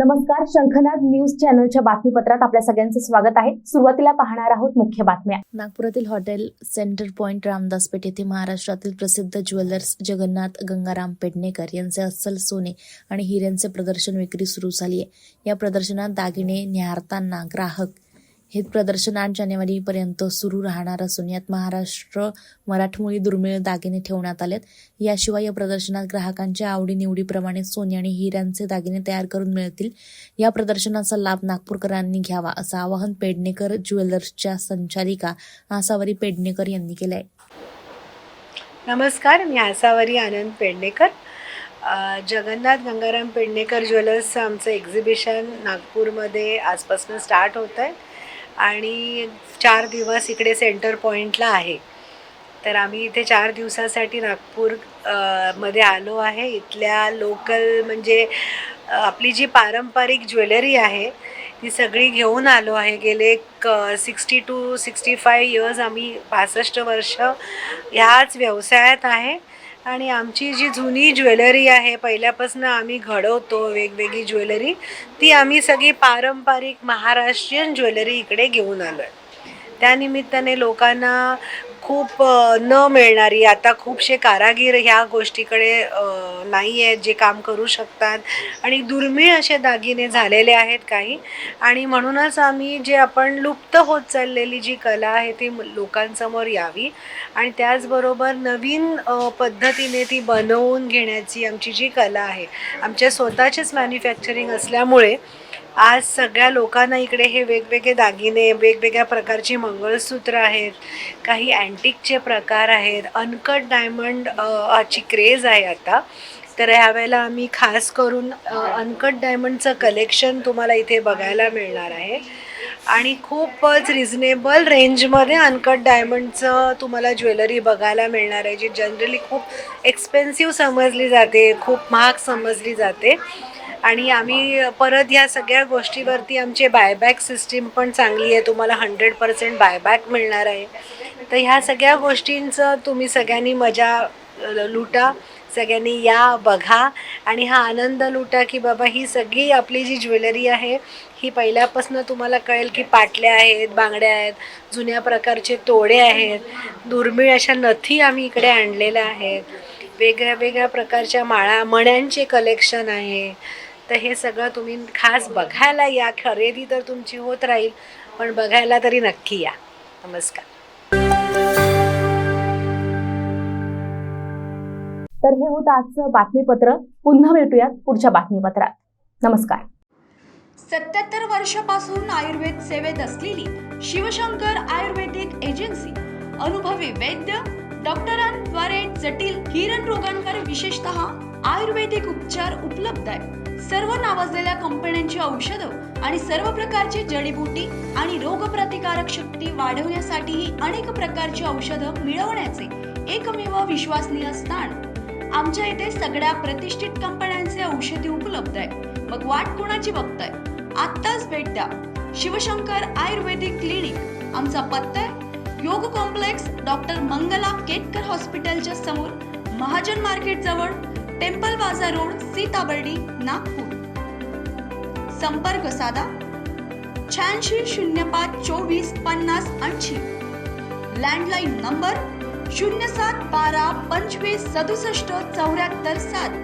नमस्कार, शंखनाद न्यूज चॅनलच्या बातमीपत्रात आपल्या सगळ्यांचं स्वागत आहे. सुरुवातीला पाहणार आहोत मुख्य बातम्या. नागपुरातील हॉटेल सेंटर पॉइंट रामदास पेठ येथे महाराष्ट्रातील प्रसिद्ध ज्वेलर्स जगन्नाथ गंगाराम पेडणेकर यांचे अस्सल सोने आणि हिऱ्यांचे प्रदर्शन विक्री सुरू झाली आहे. या प्रदर्शनात दागिने न्याहारताना ग्राहक हे प्रदर्शन 8 जानेवारीपर्यंत सुरू राहणार असून यात महाराष्ट्र मराठमोळी दुर्मिळ दागिने ठेवण्यात आलेत. याशिवाय या प्रदर्शनात ग्राहकांच्या आवडीनिवडीप्रमाणे सोने आणि हिऱ्यांचे दागिने तयार करून मिळतील. या प्रदर्शनाचा लाभ नागपूरकरांनी घ्यावा असं आवाहन पेडणेकर ज्वेलर्सच्या संचालिका आसावरी पेडणेकर यांनी केलं आहे. नमस्कार, मी आसावरी आनंद पेडणेकर. जगन्नाथ गंगाराम पेडणेकर ज्वेलर्सचं आमचं एक्झिबिशन नागपूरमध्ये आजपासून स्टार्ट होतं आहे आणि 4 दिवस इकडे सेंटर पॉईंटला आहे. तर आम्ही इथे 4 दिवसासाठी नागपूर मध्ये आलो आहे. इथल्या लोकल म्हणजे आपली जी पारंपरिक ज्वेलरी आहे ती सगळी घेऊन आलो आहे. गेले 60 to 65 इयर्स आम्ही 65 वर्ष ह्याच व्यवसायात आहे आणि आमची जी जुनी ज्वेलरी आहे पहिल्यापासून आम्ही घडवतो वेगवेगळी ज्वेलरी, ती आम्ही सगळी पारंपरिक महाराष्ट्रीयन ज्वेलरी इकडे घेऊन आलो आहे. त्यानिमित्ताने लोकांना खूप न मिळणारी, आता खूपशे कारागीर ह्या गोष्टीकडे नाही आहेत जे काम करू शकतात आणि दुर्मिळ असे दागिने झालेले आहेत काही, आणि म्हणूनच आम्ही जे आपण लुप्त होत चाललेली जी कला आहे ती लोकांसमोर यावी आणि त्याचबरोबर नवीन पद्धतीने ती बनवून घेण्याची आमची जी कला आहे, आमच्या स्वतःचेच मॅन्युफॅक्चरिंग असल्यामुळे आज सगळ्या लोकांना इकडे हे वेगवेगळे दागिने, वेगवेगळ्या प्रकारची मंगळसूत्र आहेत, काही अँटिकचे प्रकार आहेत, अनकट डायमंड ची क्रेज आहे आता. तर ह्यावेळेला आम्ही खास करून अनकट डायमंडचं कलेक्शन तुम्हाला इथे बघायला मिळणार आहे आणि खूपच रिझनेबल रेंजमध्ये अनकट डायमंडचं तुम्हाला ज्वेलरी बघायला मिळणार आहे, जी जनरली खूप एक्सपेन्सिव्ह समजली जाते, खूप महाग समजली जाते. आणि आम्ही परत ह्या सगळ्या गोष्टीवरती आमचे बायबॅक सिस्टीम पण चांगली आहे, तुम्हाला 100% बायबॅक मिळणार आहे. तर ह्या सगळ्या गोष्टींचं तुम्ही सगळ्यांनी मजा लुटा, सगळ्यांनी या बघा आणि हा आनंद लुटा की बाबा ही सगळी आपली जी ज्वेलरी आहे ही पहिल्यापासून तुम्हाला कळेल की पाटल्या आहेत, बांगड्या आहेत, जुन्या प्रकारचे तोडे आहेत, दुर्मिळ अशा नथी आम्ही इकडे आणलेल्या आहेत, वेगळ्या वेगळ्या प्रकारच्या माळा मण्यांचे कलेक्शन आहे. तर हे सगळं तुम्ही खास बघायला या. खरेदी तर तुमची होत राहील, पण बघायला तरी नक्की या. नमस्कार. तर हे होतं आजचं बातमीपत्र. पुन्हा भेटूयात पुढच्या बातमीपत्रात. नमस्कार. 77 वर्षापासून आयुर्वेद सेवेत असलेली शिवशंकर आयुर्वेदिक एजन्सी अनुभवी वैद्य डॉक्टरांद्वारे जटिल किरण रोगांवर विशेषतः आयुर्वेदिक उपचार उपलब्ध आहे. सर्व नावाजलेल्या कंपन्यांची औषधं आणि सर्व प्रकारची जडीबुटी आणि रोगप्रतिकारक शक्ती वाढवण्यासाठीही अनेक प्रकारची औषधं मिळवण्याचे एकमेव विश्वसनीय स्थान. आमच्या इथे सगळ्या प्रतिष्ठित कंपन्यांचे औषधी उपलब्ध आहे. मग वाट कोणाची बघताय? आत्ताच भेट द्या. शिवशंकर आयुर्वेदिक क्लिनिक. आमचा पत्ता आहे योग कॉम्प्लेक्स, डॉक्टर मंगला केतकर हॉस्पिटलच्या समोर, महाजन मार्केट जवळ, टेम्पल बाजार रोड, सीताबर्डी, नागपूर. संपर्क साधा 86 05 24 50 80. Landline number 07 12 25 67 74 7.